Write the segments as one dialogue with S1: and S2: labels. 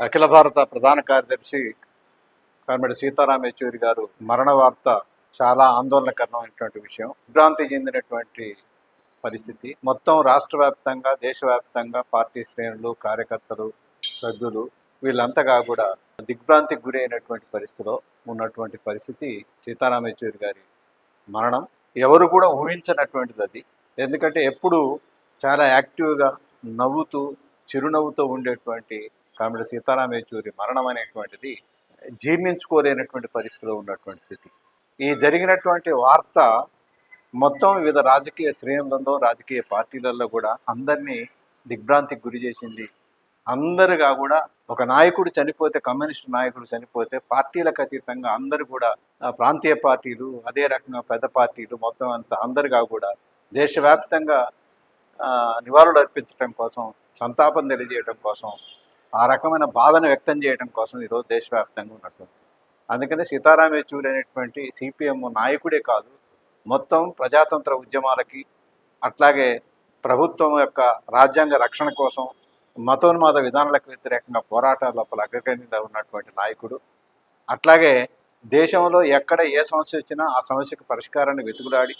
S1: అఖిల భారత ప్రధాన కార్యదర్శి కామిడి సీతారాం యెచూరి గారు మరణ వార్త చాలా ఆందోళనకరమైనటువంటి విషయం. విభ్రాంతి చెందినటువంటి పరిస్థితి మొత్తం రాష్ట్ర వ్యాప్తంగా, దేశవ్యాప్తంగా పార్టీ శ్రేణులు, కార్యకర్తలు, సభ్యులు వీళ్ళంతగా కూడా దిగ్భ్రాంతికి గురి అయినటువంటి పరిస్థితిలో ఉన్నటువంటి పరిస్థితి సీతారాం యెచూరి గారి మరణం. ఎవరు కూడా ఊహించినటువంటిది అది. ఎందుకంటే ఎప్పుడు చాలా యాక్టివ్గా నవ్వుతూ చిరునవ్వుతో ఉండేటువంటి కామిడి సీతారాం యెచూరి మరణం అనేటువంటిది జీర్ణించుకోలేనటువంటి పరిస్థితిలో ఉన్నటువంటి స్థితి. ఈ జరిగినటువంటి వార్త మొత్తం వివిధ రాజకీయ శ్రేణులలో, రాజకీయ పార్టీలలో కూడా అందరినీ దిగ్భ్రాంతికి గురి చేసింది. అందరుగా కూడా ఒక నాయకుడు చనిపోతే, కమ్యూనిస్టు నాయకుడు చనిపోతే పార్టీలకు అతీతంగా అందరూ కూడా ప్రాంతీయ పార్టీలు, అదే రకంగా పెద్ద పార్టీలు మొత్తం అంతా అందరుగా కూడా దేశవ్యాప్తంగా నివాళులు అర్పించడం కోసం, సంతాపం తెలియజేయడం కోసం, ఆ రకమైన బాధను వ్యక్తం చేయడం కోసం ఈరోజు దేశవ్యాప్తంగా ఉన్నట్టుంది. అందుకని సీతారాం యెచూరి అనేటువంటి సిపిఎం నాయకుడే కాదు, మొత్తం ప్రజాతంత్ర ఉద్యమాలకి, అట్లాగే ప్రభుత్వం యొక్క రాజ్యాంగ రక్షణ కోసం, మతోన్మాద విధానాలకు వ్యతిరేకంగా పోరాటాల లోపల అగ్రగణ్యంగా ఉన్నటువంటి నాయకుడు. అట్లాగే దేశంలో ఎక్కడ ఏ సమస్య వచ్చినా ఆ సమస్యకు పరిష్కారాన్ని వెతుకులాడి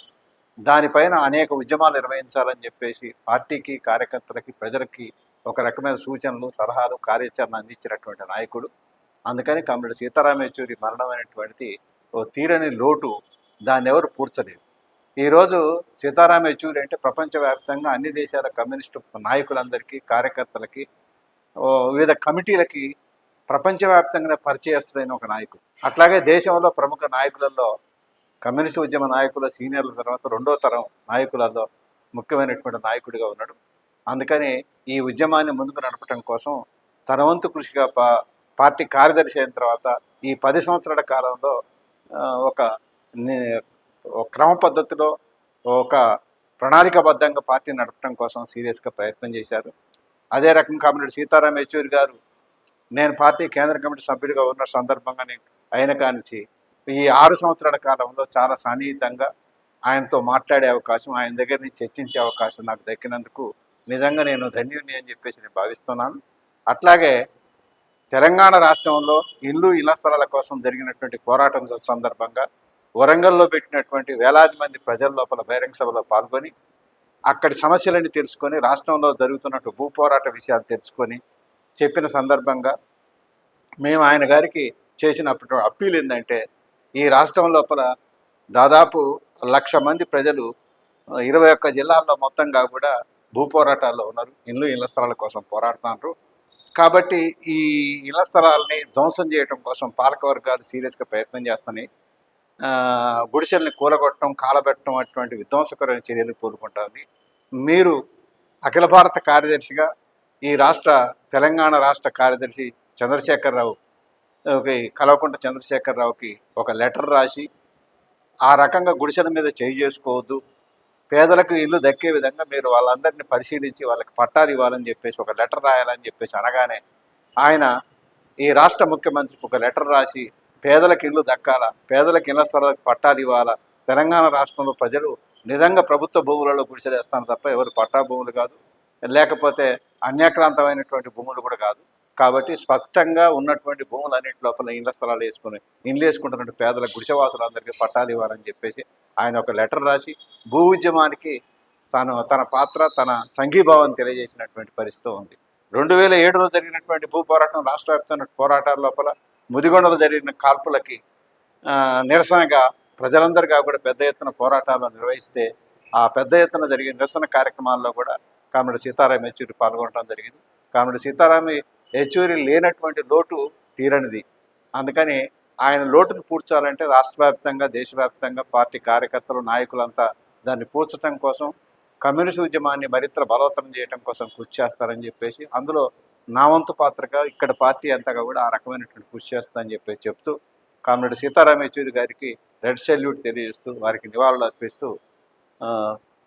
S1: దానిపైన అనేక ఉద్యమాలు నిర్వహించాలని చెప్పేసి పార్టీకి, కార్యకర్తలకి, ప్రజలకి ఒక రకమైన సూచనలు, సలహాలు, కార్యాచరణ అందించినటువంటి నాయకుడు. అందుకని కామ్రేడ్ సీతారాం యెచూరి మరణం అనేటువంటిది ఓ తీరని లోటు, దాన్ని ఎవరు పూడ్చలేరు. ఈరోజు సీతారాం యెచూరి అంటే ప్రపంచవ్యాప్తంగా అన్ని దేశాల కమ్యూనిస్టు నాయకులందరికీ, కార్యకర్తలకి, వివిధ కమిటీలకి ప్రపంచవ్యాప్తంగా పరిచయస్తుడైన ఒక నాయకుడు. అట్లాగే దేశంలో ప్రముఖ నాయకులలో, కమ్యూనిస్టు ఉద్యమ నాయకుల సీనియర్ల తర్వాత రెండో తరం నాయకులలో ముఖ్యమైనటువంటి నాయకుడిగా ఉన్నాడు. అందుకని ఈ ఉద్యమాన్ని ముందుకు నడపడం కోసం తన వంతు కృషిగా పార్టీ కార్యదర్శి అయిన తర్వాత ఈ 10 సంవత్సరాల కాలంలో ఒక క్రమ పద్ధతిలో, ఒక ప్రణాళికాబద్ధంగా పార్టీ నడపడం కోసం సీరియస్గా ప్రయత్నం చేశారు. అదే రకంగా కామ్రేడ్ సీతారాం యెచూరి గారు నేను పార్టీ కేంద్ర కమిటీ సభ్యుడిగా ఉన్న సందర్భంగా అయిన కానించి ఈ 6 సంవత్సరాల కాలంలో చాలా సన్నిహితంగా ఆయనతో మాట్లాడే అవకాశం, ఆయన దగ్గర నుంచి చర్చించే అవకాశం నాకు దక్కినందుకు నిజంగా నేను ధన్యుని అని చెప్పేసి నేను భావిస్తున్నాను. అట్లాగే తెలంగాణ రాష్ట్రంలో ఇళ్ల స్థలాల కోసం జరిగినటువంటి పోరాటం సందర్భంగా వరంగల్లో పెట్టినటువంటి వేలాది మంది ప్రజల లోపల బహిరంగ సభలో పాల్గొని అక్కడి సమస్యలన్నీ తెలుసుకొని, రాష్ట్రంలో జరుగుతున్నట్టు భూ పోరాట విషయాలు తెలుసుకొని చెప్పిన సందర్భంగా మేము ఆయన గారికి చేసినప్పుడు అప్పీల్ ఏంటంటే, ఈ రాష్ట్రం లోపల దాదాపు 1,00,000 మంది ప్రజలు 21 జిల్లాల్లో మొత్తంగా కూడా భూ పోరాటాల్లో ఉన్నారు, ఇళ్ల స్థలాల కోసం పోరాడుతున్నారు. కాబట్టి ఈ ఇళ్ల స్థలాలని ధ్వంసం చేయడం కోసం పాలకవర్గాలు సీరియస్గా ప్రయత్నం చేస్తున్నాయి. గుడిసెల్ని కూలగొట్టడం, కాలబెట్టడం అటువంటి విధ్వంసకరమైన చర్యలు పూనుకుంటుంది. మీరు అఖిల భారత కార్యదర్శిగా ఈ తెలంగాణ రాష్ట్ర కార్యదర్శి చంద్రశేఖరరావు, కల్వకుంట్ల చంద్రశేఖరరావుకి ఒక లెటర్ రాసి ఆ రకంగా గుడిసెల మీద చేయి చేసుకోవద్దు, పేదలకు ఇల్లు దక్కే విధంగా మీరు వాళ్ళందరినీ పరిశీలించి వాళ్ళకి పట్టాలు ఇవ్వాలని చెప్పేసి ఒక లెటర్ రాయాలని చెప్పేసి అనగానే ఆయన ఈ రాష్ట్ర ముఖ్యమంత్రికి ఒక లెటర్ రాసి పేదలకు ఇల్లు దక్కాల, పేదలకు ఇళ్ల స్థలాలకు పట్టాలు ఇవ్వాలా, తెలంగాణ రాష్ట్రంలో ప్రజలు నిజంగా ప్రభుత్వ భూములలో గుడిసెలు వేస్తాను తప్ప ఎవరు పట్టా భూములు కాదు, లేకపోతే అన్యాక్రాంతమైనటువంటి భూములు కూడా కాదు. కాబట్టి స్పష్టంగా ఉన్నటువంటి భూములన్నింటి లోపల ఇళ్ల స్థలాలు వేసుకుని ఇల్లు వేసుకుంటున్నట్టు పేదల గుడిసెవాసులందరికీ పట్టాలు ఇవ్వాలని చెప్పేసి ఆయన ఒక లెటర్ రాసి భూ ఉద్యమానికి తన పాత్ర, తన సంఘీభావం తెలియజేసినటువంటి పరిస్థితి ఉంది. 2007లో జరిగినటువంటి భూ పోరాటం, రాష్ట్ర వ్యాప్తంగా పోరాటాల లోపల ముదిగొండలో జరిగిన కాల్పులకి నిరసనగా ప్రజలందరిగా కూడా పెద్ద ఎత్తున పోరాటాలు నిర్వహిస్తే ఆ పెద్ద ఎత్తున జరిగిన నిరసన కార్యక్రమాల్లో కూడా కామ్రేడ్ సీతారాం యెచూరి పాల్గొనడం జరిగింది. కామ్రేడ్ సీతారాం యెచూరి లేనటువంటి లోటు తీరనిది. అందుకని ఆయన లోటును పూడ్చాలంటే రాష్ట్ర వ్యాప్తంగా, దేశవ్యాప్తంగా పార్టీ కార్యకర్తలు, నాయకులంతా దాన్ని పూడ్చడం కోసం, కమ్యూనిస్ట్ ఉద్యమాన్ని మరింత బలోపేతం చేయడం కోసం కృషి చేస్తారని చెప్పేసి, అందులో నా వంతు పాత్రగా ఇక్కడ పార్టీ అంతగా కూడా ఆ రకమైనటువంటి కృషి చేస్తారని చెప్పేసి చెప్తూ కామ్రేడ్ సీతారాం యెచూరి గారికి రెడ్ సెల్యూట్ తెలియజేస్తూ, వారికి నివాళులు అర్పిస్తూ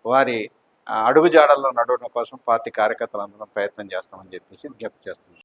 S1: వారి అడుగుజాడల్లో నడవడం కోసం పార్టీ కార్యకర్తలు అందరం ప్రయత్నం చేస్తామని చెప్పేసి విజ్ఞప్తి చేస్తున్నాం.